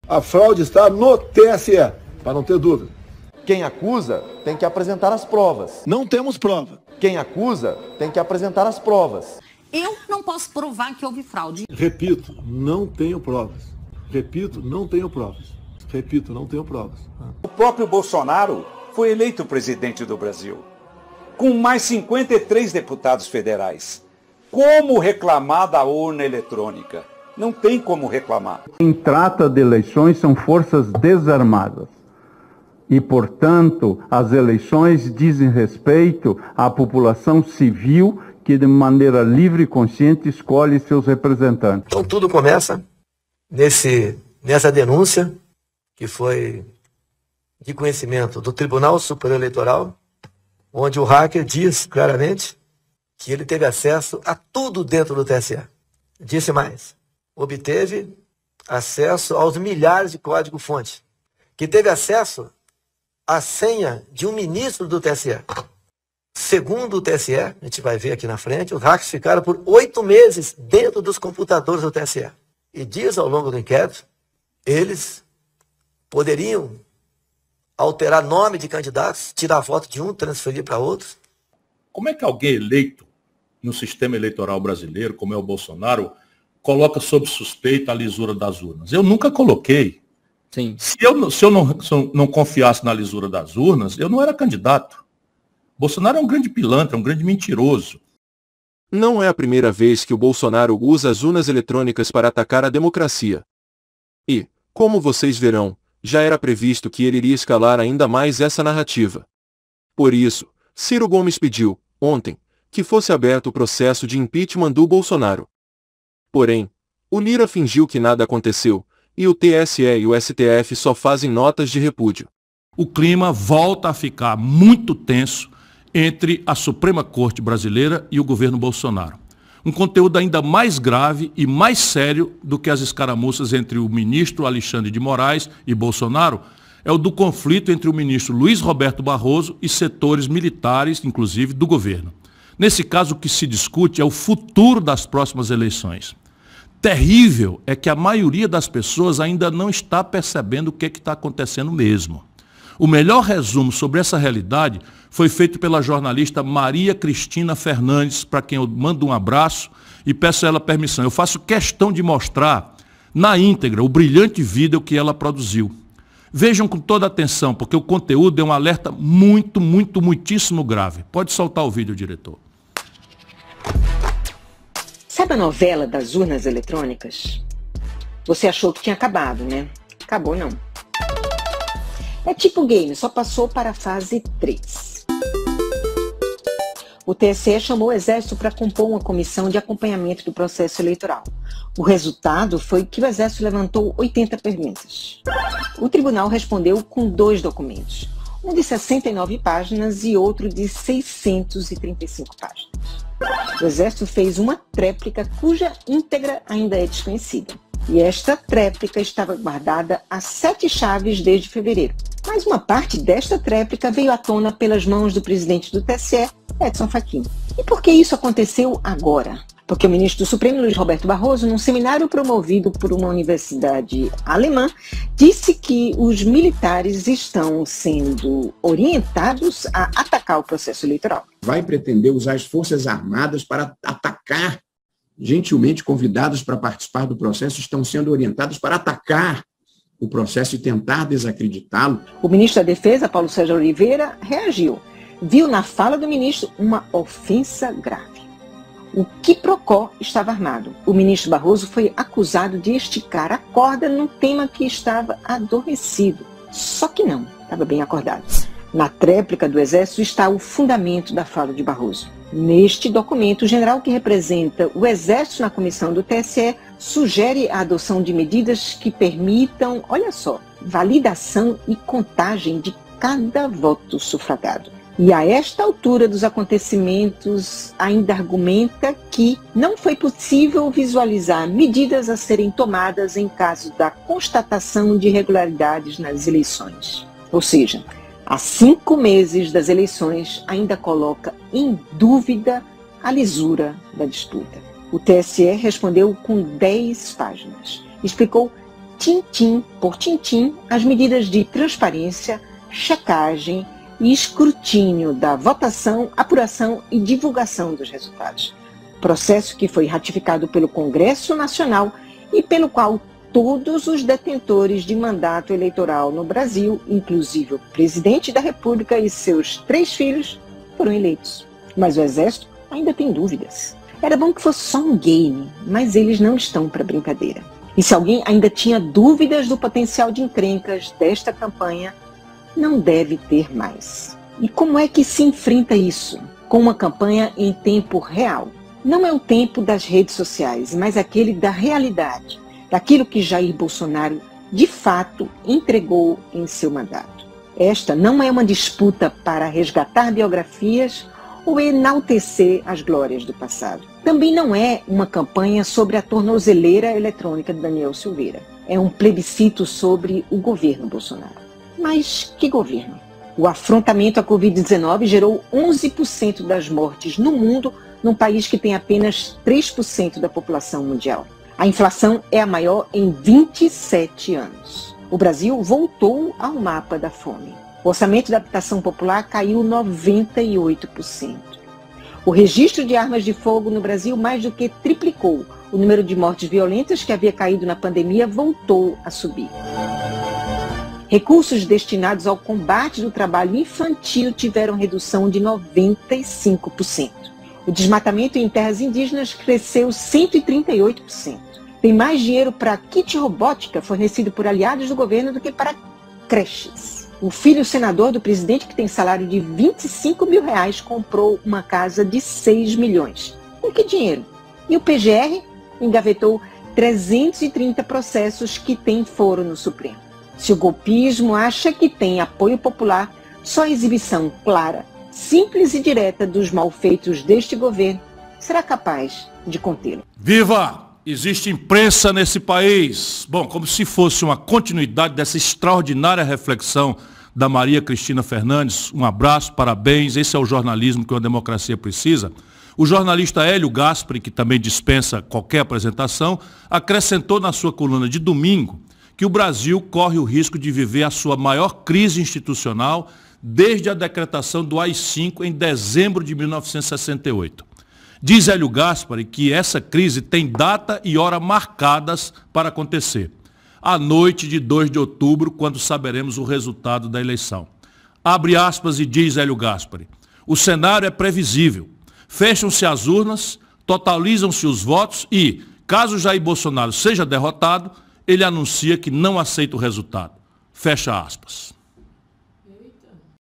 A fraude está no TSE, para não ter dúvida. Quem acusa tem que apresentar as provas. Não temos prova. Quem acusa tem que apresentar as provas. Eu não posso provar que houve fraude. Repito, não tenho provas. Repito, não tenho provas. Repito, não tenho provas. O próprio Bolsonaro foi eleito presidente do Brasil, com mais 53 deputados federais. Como reclamar da urna eletrônica? Não tem como reclamar. Quem trata de eleições são forças desarmadas. E, portanto, as eleições dizem respeito à população civil que, de maneira livre e consciente, escolhe seus representantes. Então, tudo começa nessa denúncia, que foi de conhecimento do Tribunal Superior Eleitoral, onde o hacker diz claramente que ele teve acesso a tudo dentro do TSE. Disse mais, obteve acesso aos milhares de código-fonte, que teve acesso à senha de um ministro do TSE. Segundo o TSE, a gente vai ver aqui na frente, os hackers ficaram por 8 meses dentro dos computadores do TSE. E dias ao longo do inquérito, eles poderiam alterar nome de candidatos, tirar a voto de um, transferir para outros. Como é que alguém eleito no sistema eleitoral brasileiro, como é o Bolsonaro, coloca sob suspeita a lisura das urnas? Eu nunca coloquei. Sim. Se eu não confiasse na lisura das urnas, eu não era candidato. Bolsonaro é um grande pilantra, um grande mentiroso. Não é a primeira vez que o Bolsonaro usa as urnas eletrônicas para atacar a democracia. E, como vocês verão, já era previsto que ele iria escalar ainda mais essa narrativa. Por isso, Ciro Gomes pediu, ontem, que fosse aberto o processo de impeachment do Bolsonaro. Porém, o Lira fingiu que nada aconteceu, e o TSE e o STF só fazem notas de repúdio. O clima volta a ficar muito tenso entre a Suprema Corte brasileira e o governo Bolsonaro. Um conteúdo ainda mais grave e mais sério do que as escaramuças entre o ministro Alexandre de Moraes e Bolsonaro é o do conflito entre o ministro Luiz Roberto Barroso e setores militares, inclusive, do governo. Nesse caso, o que se discute é o futuro das próximas eleições. Terrível é que a maioria das pessoas ainda não está percebendo o que está acontecendo mesmo. O melhor resumo sobre essa realidade foi feito pela jornalista Maria Cristina Fernandes, para quem eu mando um abraço e peço a ela permissão. Eu faço questão de mostrar na íntegra o brilhante vídeo que ela produziu. Vejam com toda atenção, porque o conteúdo é um alerta muitíssimo grave. Pode soltar o vídeo, diretor. Sabe a novela das urnas eletrônicas? Você achou que tinha acabado, né? Acabou não. É tipo game, só passou para a fase 3. O TSE chamou o Exército para compor uma comissão de acompanhamento do processo eleitoral. O resultado foi que o Exército levantou 80 perguntas. O tribunal respondeu com 2 documentos, um de 69 páginas e outro de 635 páginas. O Exército fez uma tréplica cuja íntegra ainda é desconhecida. E esta tréplica estava guardada a 7 chaves desde fevereiro. Mas uma parte desta tréplica veio à tona pelas mãos do presidente do TSE, Edson Fachin. E por que isso aconteceu agora? Porque o ministro do Supremo, Luiz Roberto Barroso, num seminário promovido por uma universidade alemã, disse que os militares estão sendo orientados a atacar o processo eleitoral. Vai pretender usar as Forças Armadas para atacar, gentilmente convidados para participar do processo, estão sendo orientados para atacar o processo e tentar desacreditá-lo. O ministro da Defesa, Paulo Sérgio Oliveira, reagiu. Viu na fala do ministro uma ofensa grave. O quiprocó estava armado. O ministro Barroso foi acusado de esticar a corda num tema que estava adormecido. Só que não, estava bem acordado. Na tréplica do Exército está o fundamento da fala de Barroso. Neste documento, o general que representa o Exército na comissão do TSE sugere a adoção de medidas que permitam, olha só, validação e contagem de cada voto sufragado. E a esta altura dos acontecimentos, ainda argumenta que não foi possível visualizar medidas a serem tomadas em caso da constatação de irregularidades nas eleições. Ou seja, há 5 meses das eleições ainda coloca em dúvida a lisura da disputa. O TSE respondeu com 10 páginas. Explicou tintim por tintim, as medidas de transparência, checagem e escrutínio da votação, apuração e divulgação dos resultados. Processo que foi ratificado pelo Congresso Nacional e pelo qual todos os detentores de mandato eleitoral no Brasil, inclusive o presidente da República e seus 3 filhos, foram eleitos. Mas o Exército ainda tem dúvidas. Era bom que fosse só um game, mas eles não estão para brincadeira. E se alguém ainda tinha dúvidas do potencial de encrencas desta campanha, não deve ter mais. E como é que se enfrenta isso? Com uma campanha em tempo real. Não é o tempo das redes sociais, mas aquele da realidade, daquilo que Jair Bolsonaro de fato entregou em seu mandato. Esta não é uma disputa para resgatar biografias ou enaltecer as glórias do passado. Também não é uma campanha sobre a tornozeleira eletrônica de Daniel Silveira. É um plebiscito sobre o governo Bolsonaro. Mas que governo? O afrontamento à Covid-19 gerou 11% das mortes no mundo, num país que tem apenas 3% da população mundial. A inflação é a maior em 27 anos. O Brasil voltou ao mapa da fome. O orçamento da habitação popular caiu 98%. O registro de armas de fogo no Brasil mais do que triplicou. O número de mortes violentas que havia caído na pandemia voltou a subir. Recursos destinados ao combate do trabalho infantil tiveram redução de 95%. O desmatamento em terras indígenas cresceu 138%. Tem mais dinheiro para kit robótica fornecido por aliados do governo do que para creches. O filho senador do presidente, que tem salário de R$25 mil, comprou uma casa de 6 milhões. Com que dinheiro? E o PGR engavetou 330 processos que têm foro no Supremo. Se o golpismo acha que tem apoio popular, só a exibição clara, simples e direta dos malfeitos deste governo será capaz de contê-lo. Viva! Existe imprensa nesse país. Bom, como se fosse uma continuidade dessa extraordinária reflexão da Maria Cristina Fernandes, um abraço, parabéns, esse é o jornalismo que uma democracia precisa. O jornalista Hélio Gaspari, que também dispensa qualquer apresentação, acrescentou na sua coluna de domingo que o Brasil corre o risco de viver a sua maior crise institucional desde a decretação do AI-5 em dezembro de 1968. Diz Hélio Gaspari que essa crise tem data e hora marcadas para acontecer. À noite de 2 de outubro, quando saberemos o resultado da eleição. Abre aspas e diz Hélio Gaspari: o cenário é previsível. Fecham-se as urnas, totalizam-se os votos e, caso Jair Bolsonaro seja derrotado, ele anuncia que não aceita o resultado. Fecha aspas.